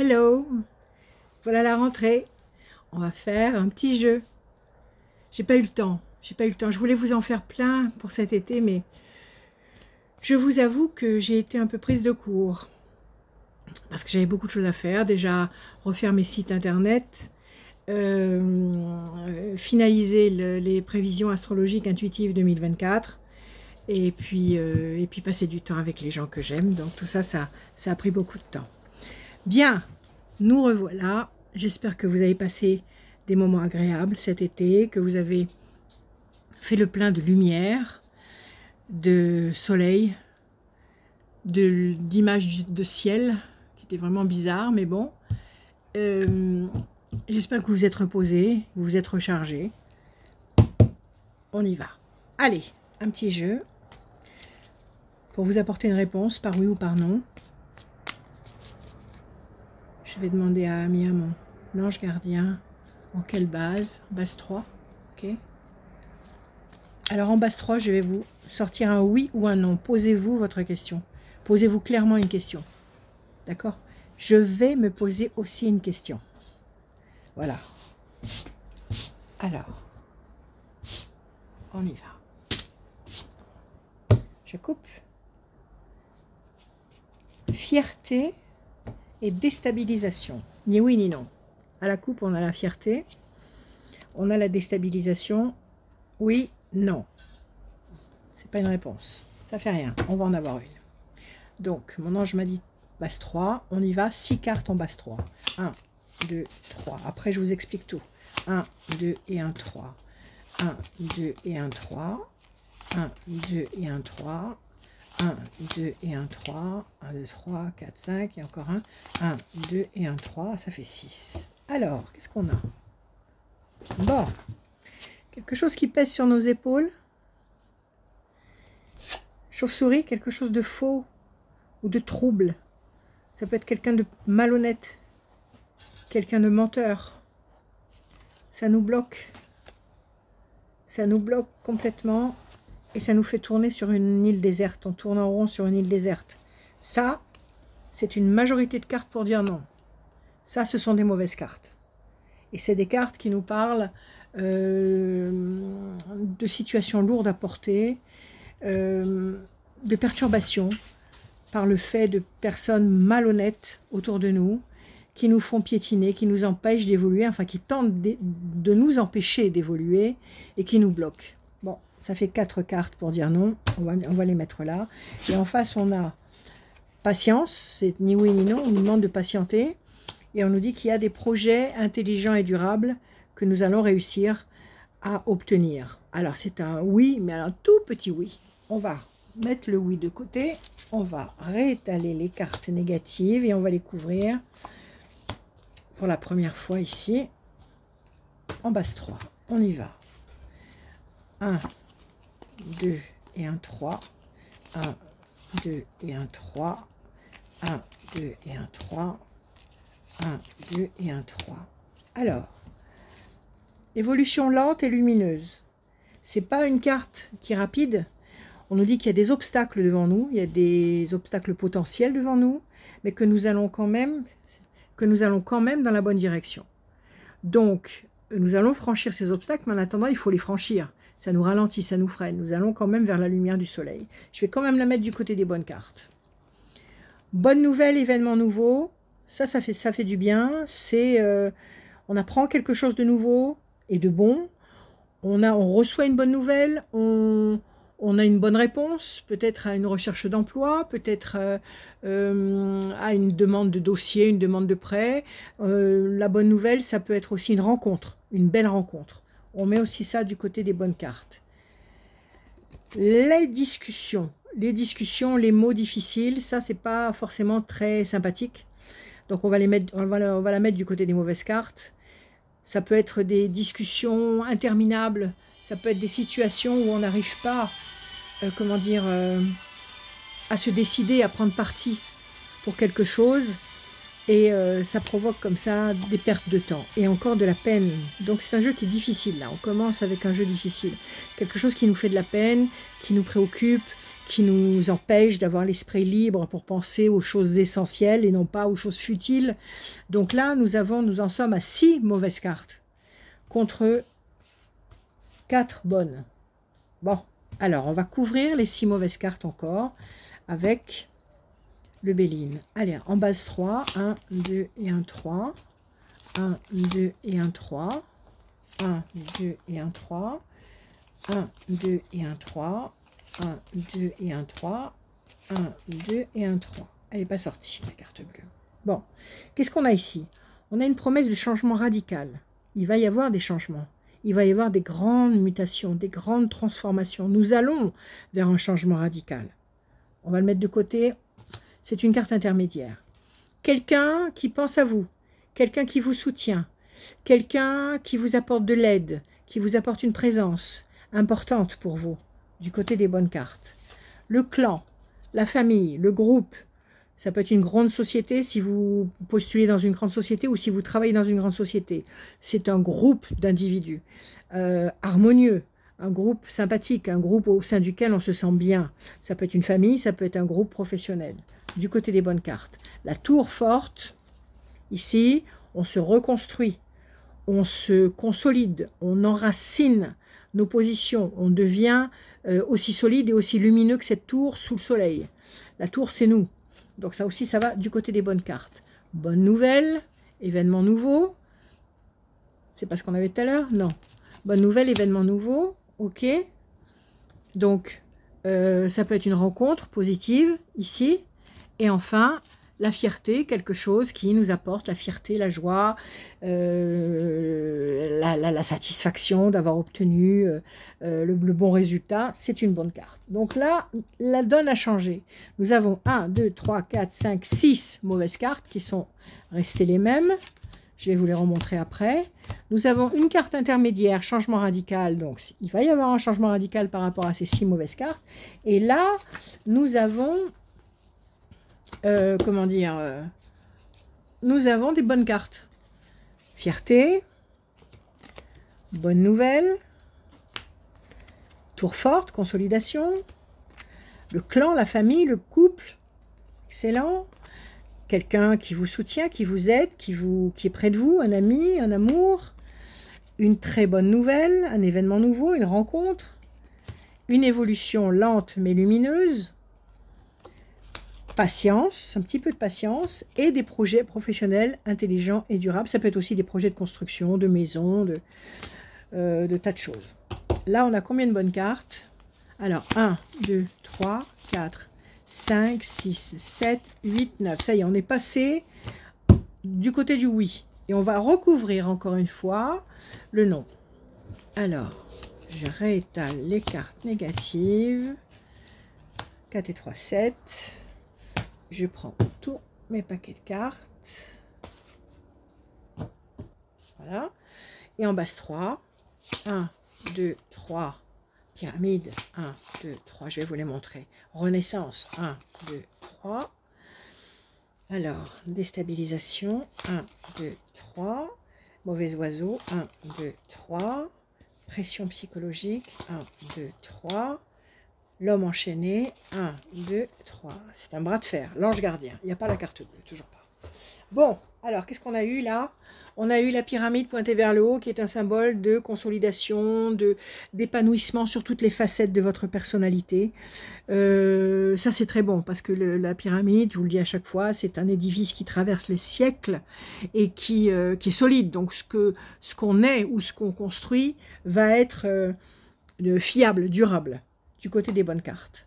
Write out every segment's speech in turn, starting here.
Hello, voilà la rentrée. On va faire un petit jeu. J'ai pas eu le temps. Je voulais vous en faire plein pour cet été, mais je vous avoue que j'ai été un peu prise de court. Parce que j'avais beaucoup de choses à faire. Déjà, refaire mes sites internet, finaliser les prévisions astrologiques intuitives 2024, et puis passer du temps avec les gens que j'aime. Donc tout ça, ça a pris beaucoup de temps. Bien, nous revoilà. J'espère que vous avez passé des moments agréables cet été, que vous avez fait le plein de lumière, de soleil, d'images de ciel, qui étaient vraiment bizarres, mais bon. J'espère que vous vous êtes reposés, vous vous êtes rechargés. On y va. Allez, un petit jeu pour vous apporter une réponse par oui ou par non. Je vais demander à Amia, mon ange gardien, en quelle base? Base 3, ok. Alors en base 3, je vais vous sortir un oui ou un non. Posez-vous votre question. Posez-vous clairement une question. D'accord? Je vais me poser aussi une question. Voilà. Alors, on y va. Je coupe. Fierté et déstabilisation. Ni oui ni non. À la coupe, on a la fierté. On a la déstabilisation. Oui, non. C'est pas une réponse. Ça fait rien. On va en avoir une. Donc, mon ange m'a dit base 3. On y va. 6 cartes en base 3. 1, 2, 3. Après, je vous explique tout. 1, 2 et 1, 3. 1, 2 et 1, 3. 1, 2 et 1, 3. 1, 2 et 1, 3. 1, 2, 3, 4, 5. Et encore un. 1, 2 et 1, 3. Ça fait 6. Alors, qu'est-ce qu'on a? Bon. Quelque chose qui pèse sur nos épaules. Chauve-souris, quelque chose de faux ou de trouble. Ça peut être quelqu'un de malhonnête, quelqu'un de menteur. Ça nous bloque. Ça nous bloque complètement et ça nous fait tourner sur une île déserte. On tourne en rond sur une île déserte. Ça, c'est une majorité de cartes pour dire non. Ça, ce sont des mauvaises cartes. Et c'est des cartes qui nous parlent de situations lourdes à porter, de perturbations par le fait de personnes malhonnêtes autour de nous, qui nous font piétiner, qui nous empêchent d'évoluer, enfin qui tentent de nous empêcher d'évoluer et qui nous bloquent. Bon, ça fait 4 cartes pour dire non, on va les mettre là. Et en face, on a patience, c'est ni oui ni non, on nous demande de patienter. Et on nous dit qu'il y a des projets intelligents et durables que nous allons réussir à obtenir. Alors c'est un oui, mais un tout petit oui. On va mettre le oui de côté, on va réétaler les cartes négatives et on va les couvrir pour la première fois ici, en base 3. On y va. 1, 2 et 1, 3. 1, 2 et 1, 3. 1, 2 et 1, 3. 1, 2 et 1, 3. Alors, évolution lente et lumineuse. C'est pas une carte qui est rapide. On nous dit qu'il y a des obstacles devant nous, il y a des obstacles potentiels devant nous, mais que nous allons quand même dans la bonne direction. Donc, nous allons franchir ces obstacles, mais en attendant, il faut les franchir. Ça nous ralentit, ça nous freine. Nous allons quand même vers la lumière du soleil. Je vais quand même la mettre du côté des bonnes cartes. Bonne nouvelle, événement nouveau. Ça fait du bien. On apprend quelque chose de nouveau et de bon. On reçoit une bonne nouvelle. On a une bonne réponse, peut-être à une recherche d'emploi, peut-être à une demande de dossier, une demande de prêt. La bonne nouvelle, ça peut être aussi une rencontre, une belle rencontre. On met aussi ça du côté des bonnes cartes. Les discussions, les mots difficiles, ça, c'est pas forcément très sympathique. Donc, on va la mettre du côté des mauvaises cartes. Ça peut être des discussions interminables. Ça peut être des situations où on n'arrive pas, à se décider, à prendre parti pour quelque chose. Et ça provoque comme ça des pertes de temps. Et encore de la peine. Donc c'est un jeu qui est difficile là. On commence avec un jeu difficile. Quelque chose qui nous fait de la peine, qui nous préoccupe, qui nous empêche d'avoir l'esprit libre pour penser aux choses essentielles et non pas aux choses futiles. Donc là, nous en sommes à 6 mauvaises cartes contre 4 bonnes. Bon, alors on va couvrir les 6 mauvaises cartes encore avec le Béline. Allez, en base 3, 1, 2 et 1, 3. 1, 2 et 1, 3. 1, 2 et 1, 3. 1, 2 et 1, 3. 1, 2 et 1, 3. 1, 2 et 1, 3. Elle n'est pas sortie, la carte bleue. Bon, qu'est-ce qu'on a ici? On a une promesse de changement radical. Il va y avoir des changements. Il va y avoir des grandes mutations, des grandes transformations. Nous allons vers un changement radical. On va le mettre de côté. C'est une carte intermédiaire. Quelqu'un qui pense à vous, quelqu'un qui vous soutient, quelqu'un qui vous apporte de l'aide, qui vous apporte une présence importante pour vous, du côté des bonnes cartes. Le clan, la famille, le groupe, ça peut être une grande société si vous postulez dans une grande société ou si vous travaillez dans une grande société. C'est un groupe d'individus harmonieux, un groupe sympathique, un groupe au sein duquel on se sent bien. Ça peut être une famille, ça peut être un groupe professionnel. Du côté des bonnes cartes. La tour forte, ici, on se reconstruit, on se consolide, on enracine nos positions, on devient aussi solide et aussi lumineux que cette tour sous le soleil. La tour, c'est nous. Donc ça aussi, ça va du côté des bonnes cartes. Bonne nouvelle, événement nouveau. C'est pas ce qu'on avait tout à l'heure? Non. Bonne nouvelle, événement nouveau. Ok. Donc, ça peut être une rencontre positive, ici. Et enfin, la fierté, quelque chose qui nous apporte la fierté, la joie, la satisfaction d'avoir obtenu le bon résultat. C'est une bonne carte. Donc là, la donne a changé. Nous avons 1, 2, 3, 4, 5, 6 mauvaises cartes qui sont restées les mêmes. Je vais vous les remontrer après. Nous avons une carte intermédiaire, changement radical. Donc, il va y avoir un changement radical par rapport à ces 6 mauvaises cartes. Et là, nous avons... comment dire, nous avons des bonnes cartes. Fierté, bonne nouvelle, tour forte, consolidation, le clan, la famille, le couple, excellent, quelqu'un qui vous soutient, qui vous aide, qui est près de vous, un ami, un amour, une très bonne nouvelle, un événement nouveau, une rencontre, une évolution lente mais lumineuse, patience, un petit peu de patience, et des projets professionnels intelligents et durables. Ça peut être aussi des projets de construction, de maison, de tas de choses. Là, on a combien de bonnes cartes? Alors, 1, 2, 3, 4, 5, 6, 7, 8, 9. Ça y est, on est passé du côté du oui. Et on va recouvrir encore une fois le non. Alors, je réétale les cartes négatives. 4 et 3, 7. Je prends tous mes paquets de cartes. Voilà. Et en base 3. 1, 2, 3. Pyramide. 1, 2, 3. Je vais vous les montrer. Renaissance. 1, 2, 3. Alors, déstabilisation. 1, 2, 3. Mauvais oiseau. 1, 2, 3. Pression psychologique. 1, 2, 3. L'homme enchaîné, 1, 2, 3. C'est un bras de fer. L'ange gardien. Il n'y a pas la carte bleue, toujours pas. Bon, alors, qu'est-ce qu'on a eu là? On a eu la pyramide pointée vers le haut, qui est un symbole de consolidation, d'épanouissement sur toutes les facettes de votre personnalité. Ça, c'est très bon, parce que la pyramide, je vous le dis à chaque fois, c'est un édifice qui traverse les siècles et qui est solide. Donc, ce qu'on est ou ce qu'on construit va être fiable, durable. Du côté des bonnes cartes.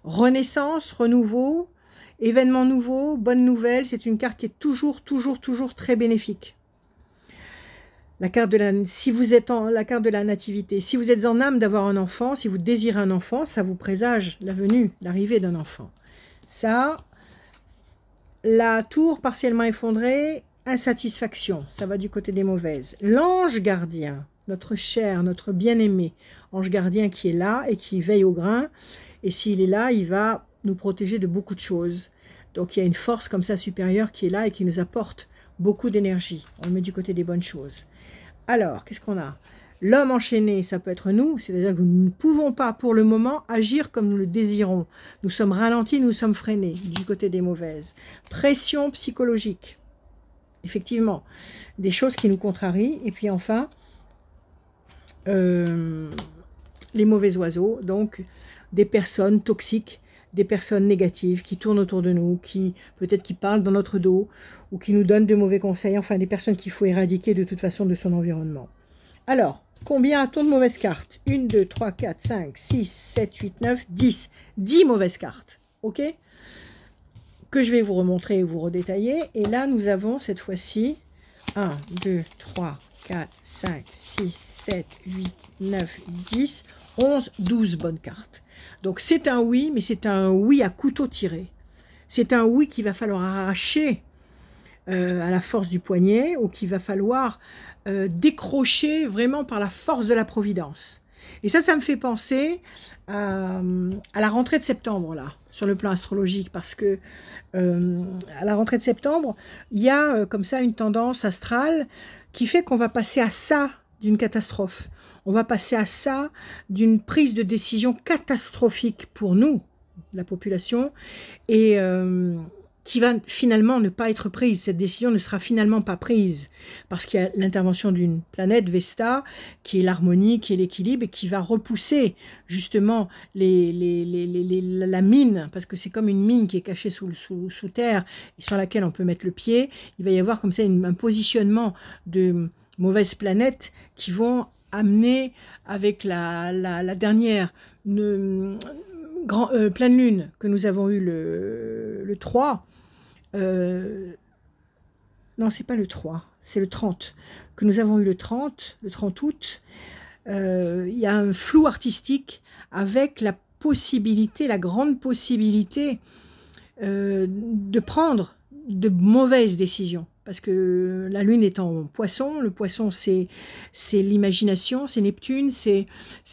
Renaissance, renouveau, événement nouveau, bonne nouvelle, c'est une carte qui est toujours très bénéfique. La carte de si vous êtes la carte de la nativité, si vous êtes en âme d'avoir un enfant, si vous désirez un enfant, ça vous présage la venue, l'arrivée d'un enfant. Ça, la tour partiellement effondrée, insatisfaction, ça va du côté des mauvaises. L'ange gardien, notre cher, notre bien-aimé, ange gardien qui est là et qui veille au grain. Et s'il est là, il va nous protéger de beaucoup de choses. Donc il y a une force comme ça supérieure qui est là et qui nous apporte beaucoup d'énergie. On le met du côté des bonnes choses. Alors, qu'est-ce qu'on a? L'homme enchaîné, ça peut être nous, c'est-à-dire que nous ne pouvons pas pour le moment agir comme nous le désirons. Nous sommes ralentis, nous sommes freinés du côté des mauvaises. Pression psychologique, effectivement, des choses qui nous contrarient. Et puis enfin, les mauvais oiseaux, donc des personnes toxiques, des personnes négatives qui tournent autour de nous, qui peut-être qui parlent dans notre dos ou qui nous donnent de mauvais conseils, enfin des personnes qu'il faut éradiquer de toute façon de son environnement. Alors, combien a-t-on de mauvaises cartes? 1, 2, 3, 4, 5, 6, 7, 8, 9, 10. 10 mauvaises cartes, ok? Que je vais vous remontrer et vous redétailler. Et là, nous avons cette fois-ci 1, 2, 3, 4, 5, 6, 7, 8, 9, 10, 11, 12 bonnes cartes. Donc c'est un oui, mais c'est un oui à couteau tiré. C'est un oui qu'il va falloir arracher à la force du poignet, ou qu'il va falloir décrocher vraiment par la force de la providence. Et ça me fait penser à la rentrée de septembre, là, sur le plan astrologique, parce que à la rentrée de septembre, il y a comme ça une tendance astrale qui fait qu'on va passer à ça d'une catastrophe. On va passer à ça d'une prise de décision catastrophique pour nous, la population, et qui va finalement ne pas être prise. Cette décision ne sera finalement pas prise, parce qu'il y a l'intervention d'une planète, Vesta, qui est l'harmonie, qui est l'équilibre, et qui va repousser justement la mine, parce que c'est comme une mine qui est cachée sous terre, et sur laquelle on peut mettre le pied. Il va y avoir comme ça un positionnement de mauvaises planètes qui vont amener avec la dernière pleine lune que nous avons eu le 3, non c'est pas le 3, c'est le 30, que nous avons eu le 30 août, il y a un flou artistique avec la possibilité, la grande possibilité de prendre de mauvaises décisions. Parce que la lune est en poisson, le poisson c'est l'imagination, c'est Neptune, c'est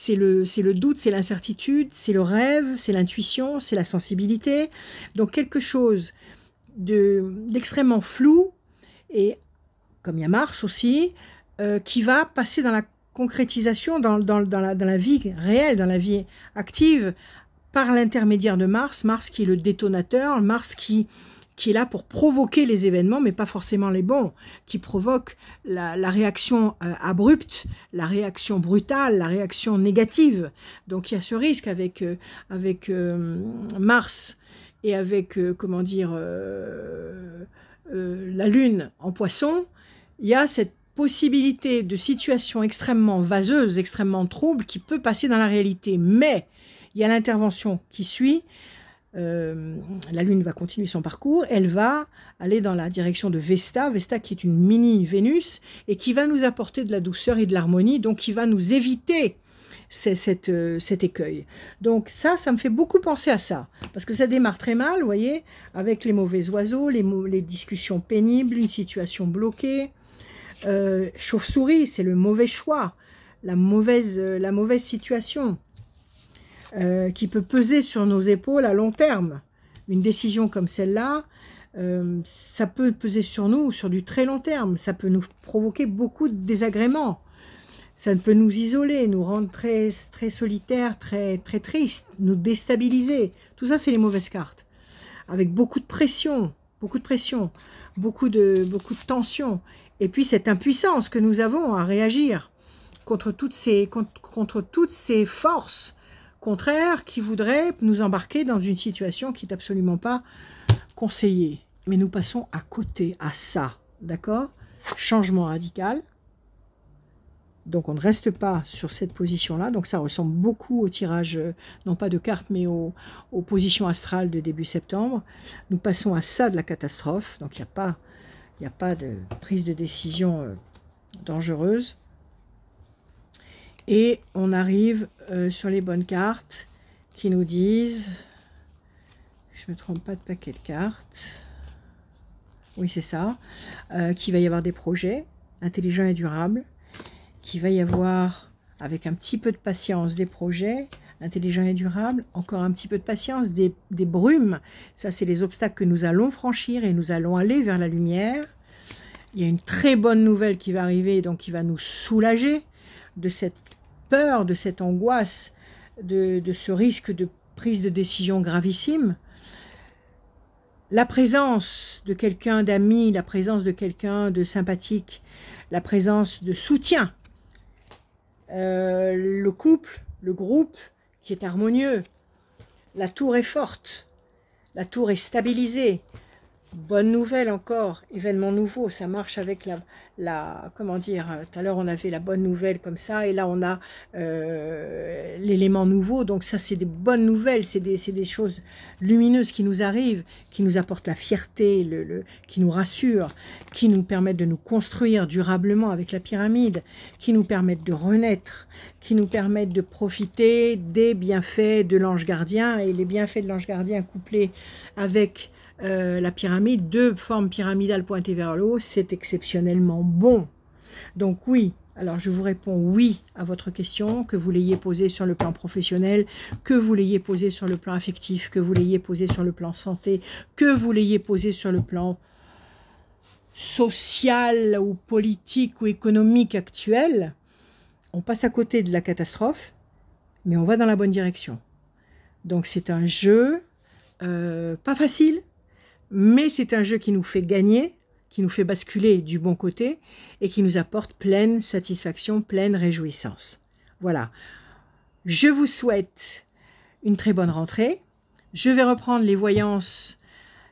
le doute, c'est l'incertitude, c'est le rêve, c'est l'intuition, c'est la sensibilité. Donc quelque chose d'extrêmement flou, et comme il y a Mars aussi, qui va passer dans la concrétisation, dans la vie réelle, dans la vie active, par l'intermédiaire de Mars, Mars qui est le détonateur, Mars qui est là pour provoquer les événements, mais pas forcément les bons, qui provoque la réaction abrupte, la réaction brutale, la réaction négative. Donc il y a ce risque avec Mars et avec, comment dire, la Lune en Poisson. Il y a cette possibilité de situation extrêmement vaseuse, extrêmement trouble, qui peut passer dans la réalité. Mais il y a l'intervention qui suit. La Lune va continuer son parcours, elle va aller dans la direction de Vesta, Vesta qui est une mini-Vénus, et qui va nous apporter de la douceur et de l'harmonie, donc qui va nous éviter cet écueil. Donc ça me fait beaucoup penser à ça, parce que ça démarre très mal, vous voyez, avec les mauvais oiseaux, les discussions pénibles, une situation bloquée, chauve-souris, c'est le mauvais choix, la mauvaise situation. Qui peut peser sur nos épaules à long terme. Une décision comme celle-là, ça peut peser sur nous sur du très long terme. Ça peut nous provoquer beaucoup de désagréments. Ça peut nous isoler, nous rendre très, très solitaires, très, très tristes, nous déstabiliser. Tout ça, c'est les mauvaises cartes. Avec beaucoup de pression, beaucoup de tension. Et puis cette impuissance que nous avons à réagir contre toutes ces forces contraire qui voudrait nous embarquer dans une situation qui n'est absolument pas conseillée. Mais nous passons à côté, à ça, d'accord? Changement radical. Donc on ne reste pas sur cette position-là. Donc ça ressemble beaucoup au tirage, non pas de cartes, mais aux positions astrales de début septembre. Nous passons à ça de la catastrophe. Donc il n'y a pas de prise de décision dangereuse. Et on arrive sur les bonnes cartes qui nous disent, je ne me trompe pas de paquet de cartes, oui c'est ça, qu'il va y avoir des projets intelligents et durables, qu'il va y avoir, avec un petit peu de patience, des projets intelligents et durables, encore un petit peu de patience, des brumes, ça c'est les obstacles que nous allons franchir et nous allons aller vers la lumière. Il y a une très bonne nouvelle qui va arriver, donc qui va nous soulager. de cette peur, de cette angoisse, de ce risque de prise de décision gravissime, la présence de quelqu'un d'ami, la présence de quelqu'un de sympathique, la présence de soutien, le couple, le groupe qui est harmonieux, la tour est forte, la tour est stabilisée. Bonne nouvelle encore, événement nouveau, ça marche avec comment dire, tout à l'heure on avait la bonne nouvelle comme ça, et là on a l'élément nouveau, donc ça c'est des bonnes nouvelles, c'est des choses lumineuses qui nous arrivent, qui nous apportent la fierté, qui nous rassurent, qui nous permettent de nous construire durablement avec la pyramide, qui nous permettent de renaître, qui nous permettent de profiter des bienfaits de l'ange gardien, et les bienfaits de l'ange gardien couplés avec la pyramide, deux formes pyramidales pointées vers le haut, c'est exceptionnellement bon. Donc oui, alors je vous réponds oui à votre question, que vous l'ayez posée sur le plan professionnel, que vous l'ayez posée sur le plan affectif, que vous l'ayez posée sur le plan santé, que vous l'ayez posée sur le plan social ou politique ou économique actuel. On passe à côté de la catastrophe, mais on va dans la bonne direction. Donc c'est un jeu pas facile, mais c'est un jeu qui nous fait gagner, qui nous fait basculer du bon côté et qui nous apporte pleine satisfaction, pleine réjouissance. Voilà. Je vous souhaite une très bonne rentrée. Je vais reprendre les voyances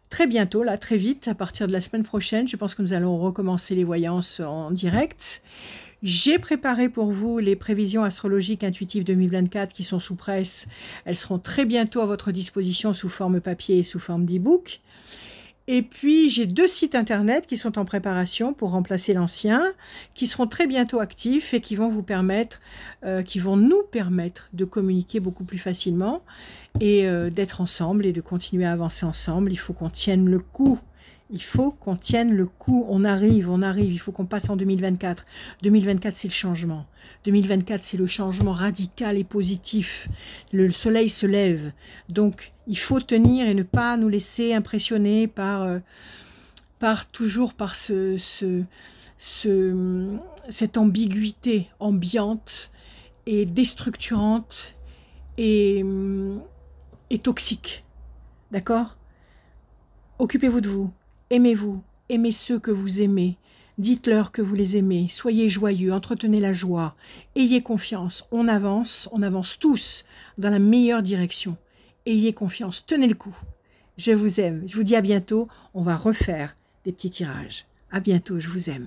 très bientôt, là, très vite, à partir de la semaine prochaine. Je pense que nous allons recommencer les voyances en direct. J'ai préparé pour vous les prévisions astrologiques intuitives 2024 qui sont sous presse. Elles seront très bientôt à votre disposition sous forme papier et sous forme d'e-book. Et puis, j'ai 2 sites internet qui sont en préparation pour remplacer l'ancien, qui seront très bientôt actifs et qui vont vous permettre, qui vont nous permettre de communiquer beaucoup plus facilement et d'être ensemble et de continuer à avancer ensemble. Il faut qu'on tienne le coup. Il faut qu'on tienne le coup. On arrive. Il faut qu'on passe en 2024. 2024, c'est le changement. 2024, c'est le changement radical et positif. Le soleil se lève. Donc, il faut tenir et ne pas nous laisser impressionner par cette ambiguïté ambiante et déstructurante et toxique. D'accord? Occupez-vous de vous. Aimez-vous, aimez ceux que vous aimez, dites-leur que vous les aimez, soyez joyeux, entretenez la joie, ayez confiance, on avance tous dans la meilleure direction. Ayez confiance, tenez le coup. Je vous aime, je vous dis à bientôt, on va refaire des petits tirages. À bientôt, je vous aime.